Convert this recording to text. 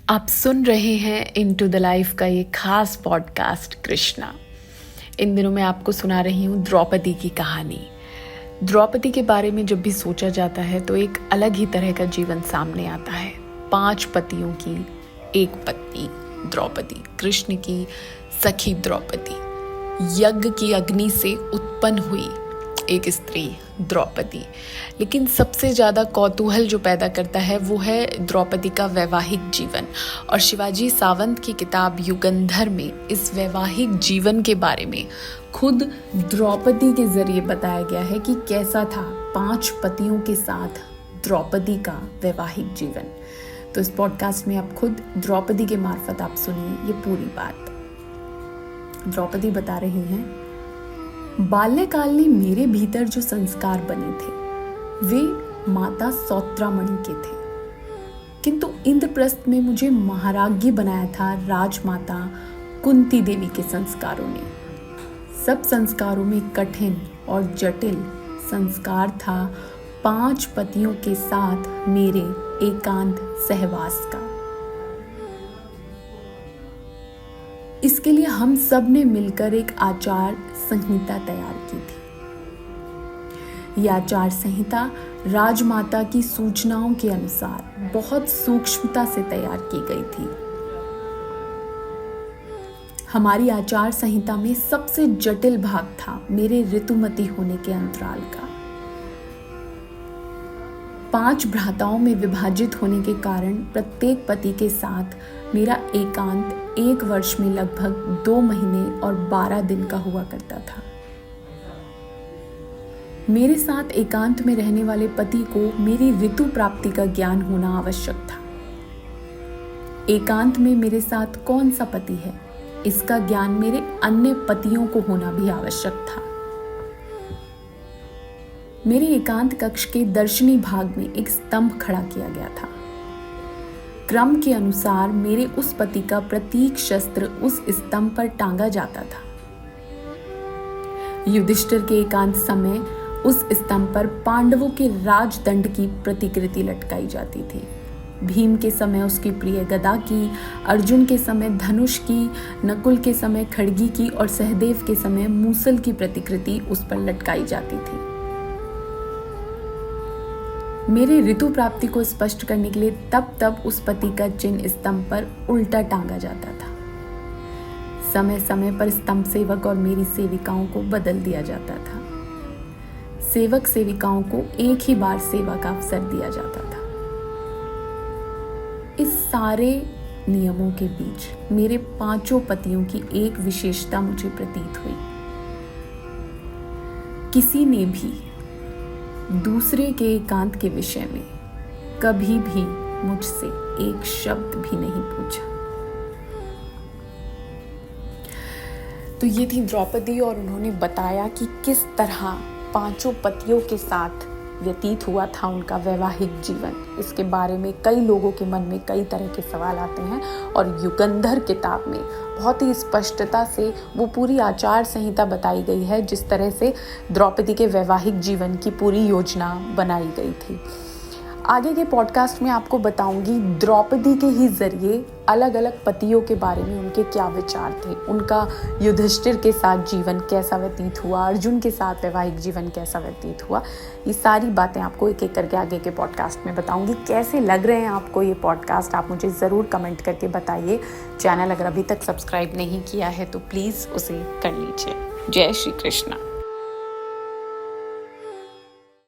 आप सुन रहे हैं इनटू द लाइफ का ये खास पॉडकास्ट कृष्णा। इन दिनों मैं आपको सुना रही हूँ द्रौपदी की कहानी। द्रौपदी के बारे में जब भी सोचा जाता है तो एक अलग ही तरह का जीवन सामने आता है। 5 पतियों की एक पत्नी द्रौपदी, कृष्ण की सखी द्रौपदी, यज्ञ की अग्नि से उत्पन्न हुई एक स्त्री द्रौपदी। लेकिन सबसे ज़्यादा कौतूहल जो पैदा करता है वो है द्रौपदी का वैवाहिक जीवन। और शिवाजी सावंत की किताब युगंधर में इस वैवाहिक जीवन के बारे में खुद द्रौपदी के जरिए बताया गया है कि कैसा था 5 पतियों के साथ द्रौपदी का वैवाहिक जीवन। तो इस पॉडकास्ट में आप खुद द्रौपदी के मार्फत आप सुनिए ये पूरी बात। द्रौपदी बता रही हैं, बाल्यकाल में मेरे भीतर जो संस्कार बने थे वे माता सौत्रामणि के थे, किंतु इंद्रप्रस्थ में मुझे महाराज्ञी बनाया था राजमाता कुंती देवी के संस्कारों ने। सब संस्कारों में कठिन और जटिल संस्कार था 5 पतियों के साथ मेरे एकांत सहवास का। इसके लिए हम सब ने मिलकर एक आचार संहिता तैयार की थी। यह आचार संहिता राजमाता की सूचनाओं के अनुसार बहुत सूक्ष्मता से तैयार की गई थी। हमारी आचार संहिता में सबसे जटिल भाग था मेरे ऋतुमती होने के अंतराल का। 5 भ्राताओं में विभाजित होने के कारण प्रत्येक पति के साथ मेरा एकांत 1 वर्ष में लगभग 2 महीने और 12 दिन का हुआ करता था। मेरे साथ एकांत में रहने वाले पति को मेरी ऋतु प्राप्ति का ज्ञान होना आवश्यक था। एकांत में मेरे साथ कौन सा पति है इसका ज्ञान मेरे अन्य पतियों को होना भी आवश्यक था। मेरे एकांत कक्ष के दर्शनी भाग में एक स्तंभ खड़ा किया गया था। क्रम के अनुसार मेरे उस पति का प्रतीक शस्त्र उस स्तंभ पर टांगा जाता था। युधिष्ठिर के एकांत समय उस स्तंभ पर पांडवों के राजदंड की प्रतिकृति लटकाई जाती थी। भीम के समय उसकी प्रिय गदा की, अर्जुन के समय धनुष की, नकुल के समय खड्गी की और सहदेव के समय मूसल की प्रतिकृति उस पर लटकाई जाती थी। मेरे ऋतु प्राप्ति को स्पष्ट करने के लिए तब उस पति का चिन्ह स्तंभ पर उल्टा टांगा जाता था। समय समय पर स्तंभ सेवक और मेरी सेविकाओं को बदल दिया जाता था। सेवक सेविकाओं को एक ही बार सेवा का अवसर दिया जाता था। इस सारे नियमों के बीच मेरे 5 पतियों की एक विशेषता मुझे प्रतीत हुई। किसी ने भी दूसरे के एकांत के विषय में कभी भी मुझसे एक शब्द भी नहीं पूछा। तो ये थी द्रौपदी और उन्होंने बताया कि किस तरह 5 पतियों के साथ व्यतीत हुआ था उनका वैवाहिक जीवन। इसके बारे में कई लोगों के मन में कई तरह के सवाल आते हैं और युगंधर किताब में बहुत ही स्पष्टता से वो पूरी आचार संहिता बताई गई है, जिस तरह से द्रौपदी के वैवाहिक जीवन की पूरी योजना बनाई गई थी। आगे के पॉडकास्ट में आपको बताऊंगी द्रौपदी के ही जरिए अलग अलग पतियों के बारे में उनके क्या विचार थे, उनका युधिष्ठिर के साथ जीवन कैसा व्यतीत हुआ, अर्जुन के साथ वैवाहिक जीवन कैसा व्यतीत हुआ। ये सारी बातें आपको एक एक करके आगे के पॉडकास्ट में बताऊंगी। कैसे लग रहे हैं आपको ये पॉडकास्ट, आप मुझे ज़रूर कमेंट करके बताइए। चैनल अगर अभी तक सब्सक्राइब नहीं किया है तो प्लीज़ उसे कर लीजिए। जय श्री कृष्णा।